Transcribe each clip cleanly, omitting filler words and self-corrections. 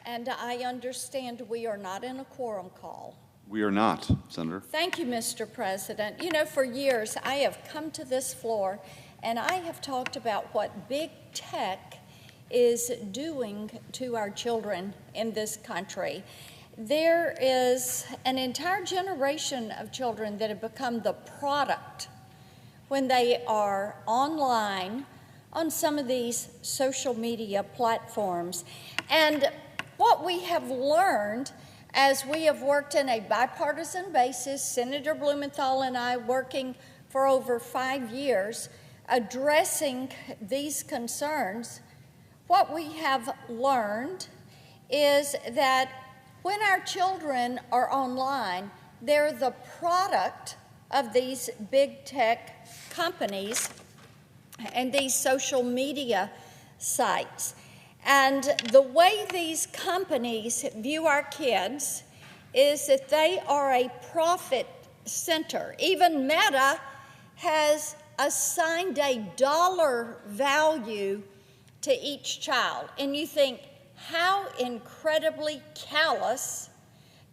And I understand we are not in a quorum call. We are not, Senator. Thank you, Mr. President. You know, for years I have come to this floor and I have talked about what big tech is doing to our children in this country. There is an entire generation of children that have become the product when they are online on some of these social media platforms. And what we have learned as we have worked in a bipartisan basis, Senator Blumenthal and I working for over 5 years, addressing these concerns, what we have learned is that when our children are online, they're the product of these big tech companies and these social media sites. And the way these companies view our kids is that they are a profit center. Even Meta has assigned a dollar value to each child. And you think, how incredibly callous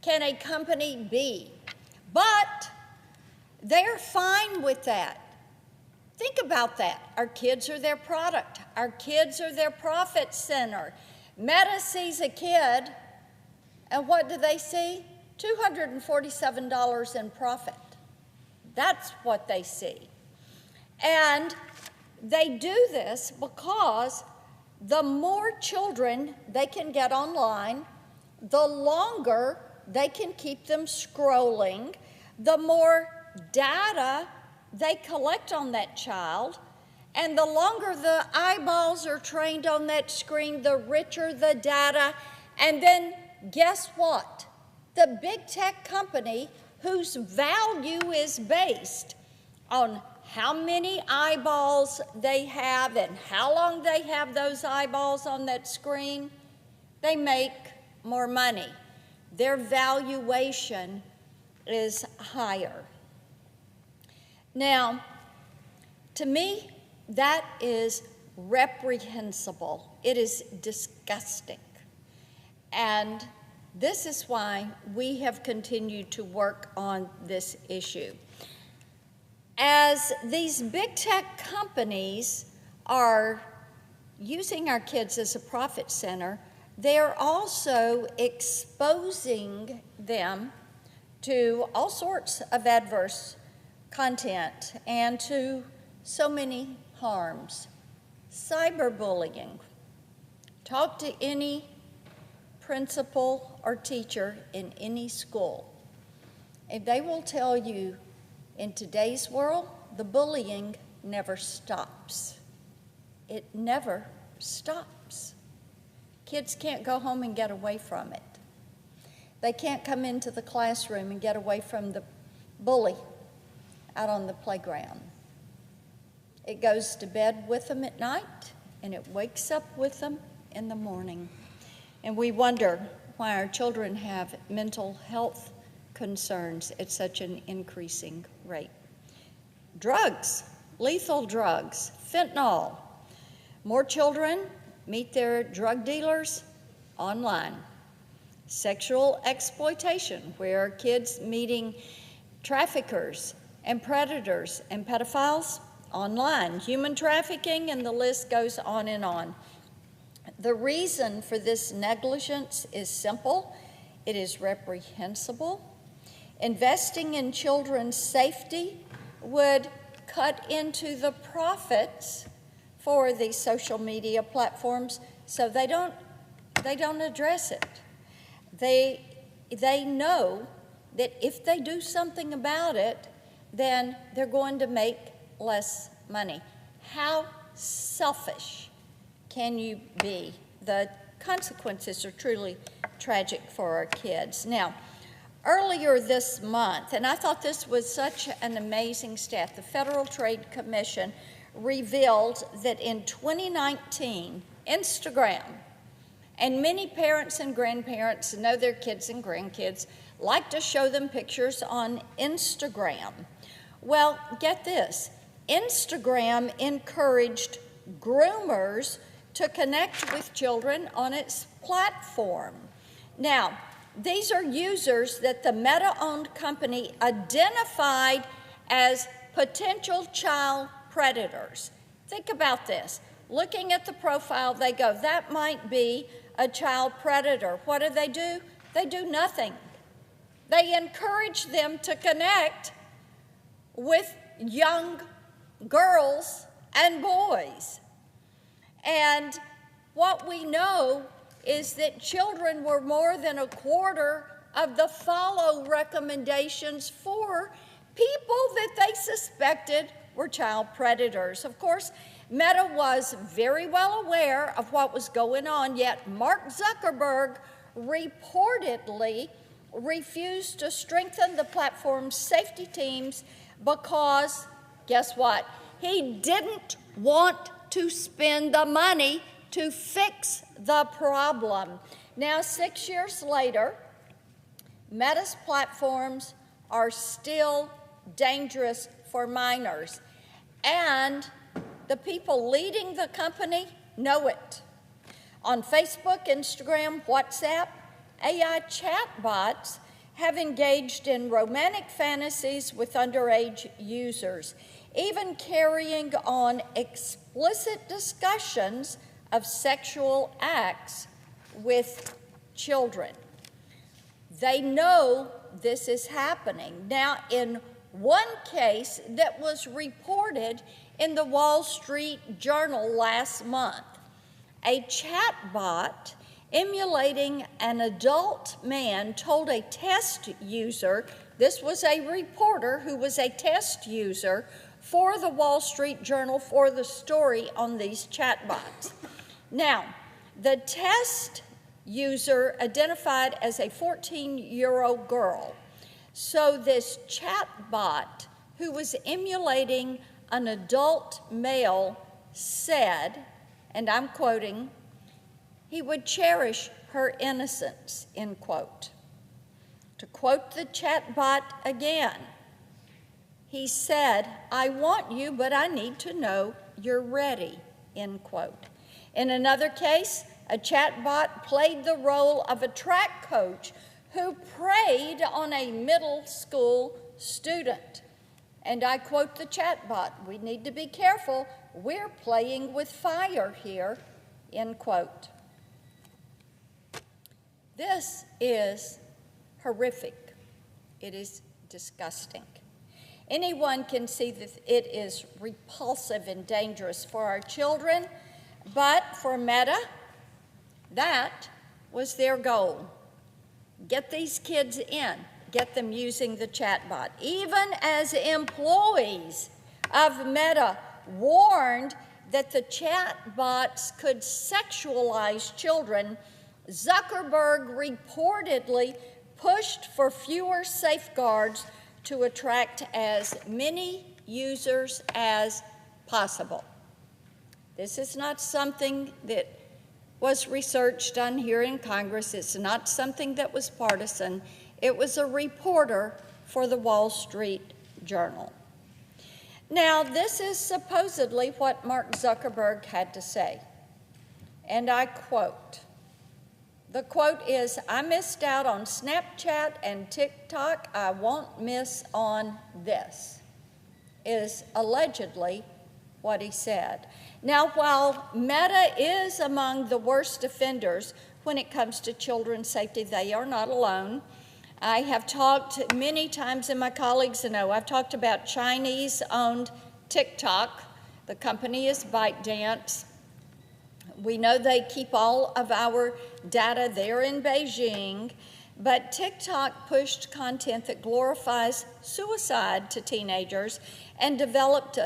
can a company be? But they're fine with that. Think about that. Our kids are their product. Our kids are their profit center. Meta sees a kid, and what do they see? $247 in profit. That's what they see. And they do this because the more children they can get online, the longer they can keep them scrolling, the more data they collect on that child, and the longer the eyeballs are trained on that screen, the richer the data. And then guess what? The big tech company whose value is based on how many eyeballs they have and how long they have those eyeballs on that screen, they make more money. Their valuation is higher. Now, to me, that is reprehensible. It is disgusting. And this is why we have continued to work on this issue. As these big tech companies are using our kids as a profit center, they're also exposing them to all sorts of adverse content and to so many harms. Cyberbullying. Talk to any principal or teacher in any school, and they will tell you in today's world, the bullying never stops. It never stops. Kids can't go home and get away from it. They can't come into the classroom and get away from the bully out on the playground. It goes to bed with them at night, and it wakes up with them in the morning. And we wonder why our children have mental health concerns at such an increasing rate. Drugs, lethal drugs, fentanyl. More children meet their drug dealers online. Sexual exploitation, where kids meeting traffickers and predators and pedophiles online. Human trafficking, and the list goes on and on. The reason for this negligence is simple. It is reprehensible. Investing in children's safety would cut into the profits for these social media platforms, so they don't address it. They know that if they do something about it, then they're going to make less money. How selfish can you be? The consequences are truly tragic for our kids. Now, earlier this month, and I thought this was such an amazing stat, the Federal Trade Commission revealed that in 2019, Instagram, and many parents and grandparents know their kids and grandkids like to show them pictures on Instagram. Well, get this, Instagram encouraged groomers to connect with children on its platform. Now, these are users that the Meta-owned company identified as potential child predators. Think about this. Looking at the profile, they go, that might be a child predator. What do? They do nothing. They encourage them to connect with young girls and boys. And what we know is that children were more than a quarter of the follow recommendations for people that they suspected were child predators. Of course, Meta was very well aware of what was going on, yet Mark Zuckerberg reportedly refused to strengthen the platform's safety teams because, guess what? He didn't want to spend the money to fix the problem. Now, 6 years later, Meta's platforms are still dangerous for minors, and the people leading the company know it. On Facebook, Instagram, WhatsApp, AI chatbots have engaged in romantic fantasies with underage users, even carrying on explicit discussions of sexual acts with children. They know this is happening. Now, in one case that was reported in the Wall Street Journal last month, a chatbot emulating an adult man told a test user, this was a reporter who was a test user for the Wall Street Journal for the story on these chatbots. Now, the test user identified as a 14-year-old girl. So this chatbot, who was emulating an adult male, said, and I'm quoting, he would cherish her innocence, end quote. To quote the chatbot again, he said, I want you, but I need to know you're ready, end quote. In another case, a chatbot played the role of a track coach who preyed on a middle school student. And I quote the chatbot, we need to be careful, we're playing with fire here, end quote. This is horrific. It is disgusting. Anyone can see that it is repulsive and dangerous for our children, but for Meta, that was their goal. Get these kids in, get them using the chatbot. Even as employees of Meta warned that the chatbots could sexualize children, Zuckerberg reportedly pushed for fewer safeguards to attract as many users as possible. This is not something that was research done here in Congress. It's not something that was partisan. It was a reporter for the Wall Street Journal. Now, this is supposedly what Mark Zuckerberg had to say, and I quote. The quote is, I missed out on Snapchat and TikTok. I won't miss on this, is allegedly what he said. Now, while Meta is among the worst offenders when it comes to children's safety, they are not alone. I have talked many times, and my colleagues know, I've talked about Chinese-owned TikTok. The company is ByteDance. We know they keep all of our data there in Beijing, but TikTok pushed content that glorifies suicide to teenagers and developed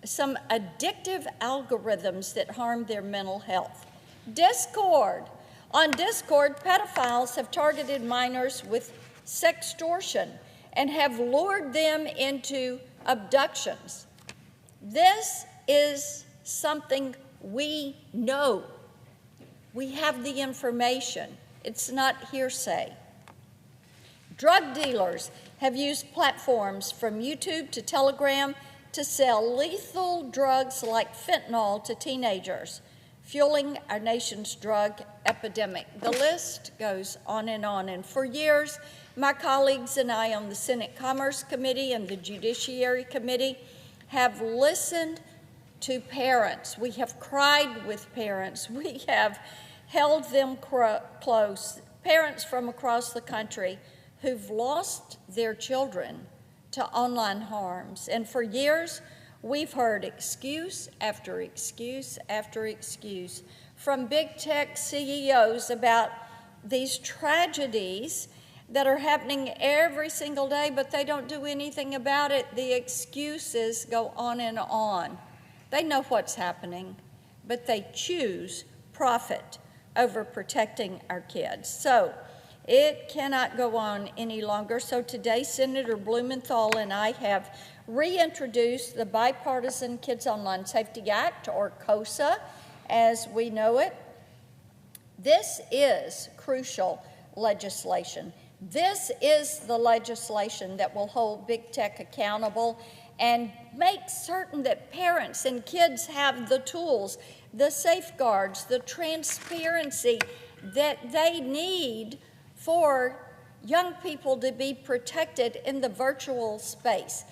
some addictive algorithms that harm their mental health. Discord. On Discord, pedophiles have targeted minors with sextortion and have lured them into abductions. This is something we know. We have the information. It's not hearsay. Drug dealers have used platforms from YouTube to Telegram to sell lethal drugs like fentanyl to teenagers. fueling our nation's drug epidemic. The list goes on, and for years, my colleagues and I on the Senate Commerce Committee and the Judiciary Committee have listened to parents. We have cried with parents. We have held them close, parents from across the country who've lost their children to online harms. And for years, we've heard excuse after excuse after excuse from big tech CEOs about these tragedies that are happening every single day, but they don't do anything about it. The excuses go on and on. They know what's happening, but they choose profit over protecting our kids. So it cannot go on any longer. So today, Senator Blumenthal and I have reintroduced the Bipartisan Kids Online Safety Act, or KOSA, as we know it. This is crucial legislation. This is the legislation that will hold big tech accountable and make certain that parents and kids have the tools, the safeguards, the transparency that they need for young people to be protected in the virtual space.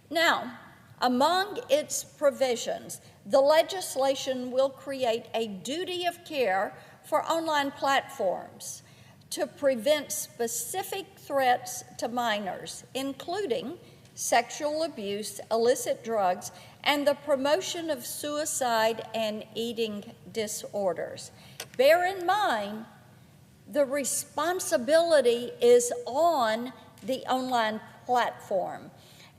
Now, among its provisions, the legislation will create a duty of care for online platforms to prevent specific threats to minors, including sexual abuse, illicit drugs, and the promotion of suicide and eating disorders. Bear in mind, the responsibility is on the online platform,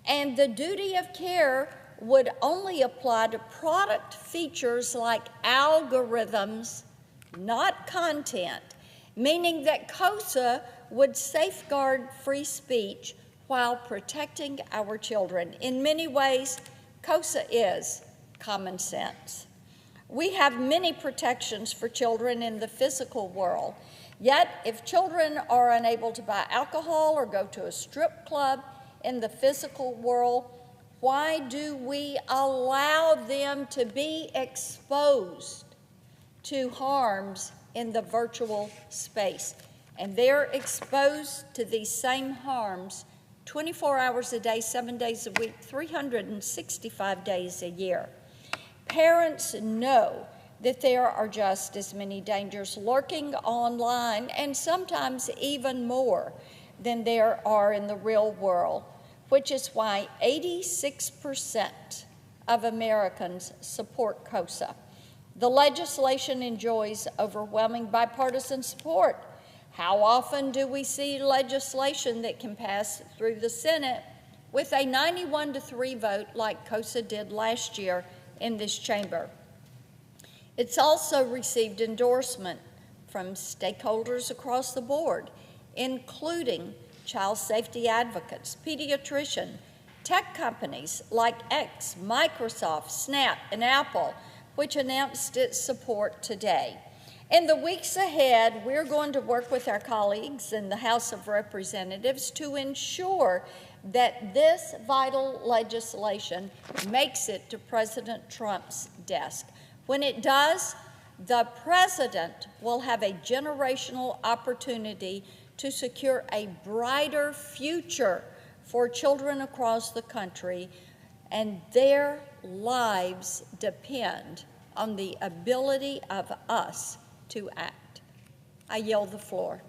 and the duty of care would only apply to product features like algorithms, not content, meaning that KOSA would safeguard free speech while protecting our children. In many ways, KOSA is common sense. We have many protections for children in the physical world, yet if children are unable to buy alcohol or go to a strip club in the physical world, why do we allow them to be exposed to harms in the virtual space? And they're exposed to these same harms 24 hours a day, 7 days a week, 365 days a year. Parents know that there are just as many dangers lurking online, and sometimes even more than there are in the real world, which is why 86% of Americans support KOSA. The legislation enjoys overwhelming bipartisan support. How often do we see legislation that can pass through the Senate with a 91-3 vote like KOSA did last year in this chamber? It's also received endorsement from stakeholders across the board, including child safety advocates, pediatricians, tech companies like X, Microsoft, Snap, and Apple, which announced its support today. In the weeks ahead, we're going to work with our colleagues in the House of Representatives to ensure that this vital legislation makes it to President Trump's desk. When it does, the president will have a generational opportunity to secure a brighter future for children across the country, and their lives depend on the ability of us to act. I yield the floor.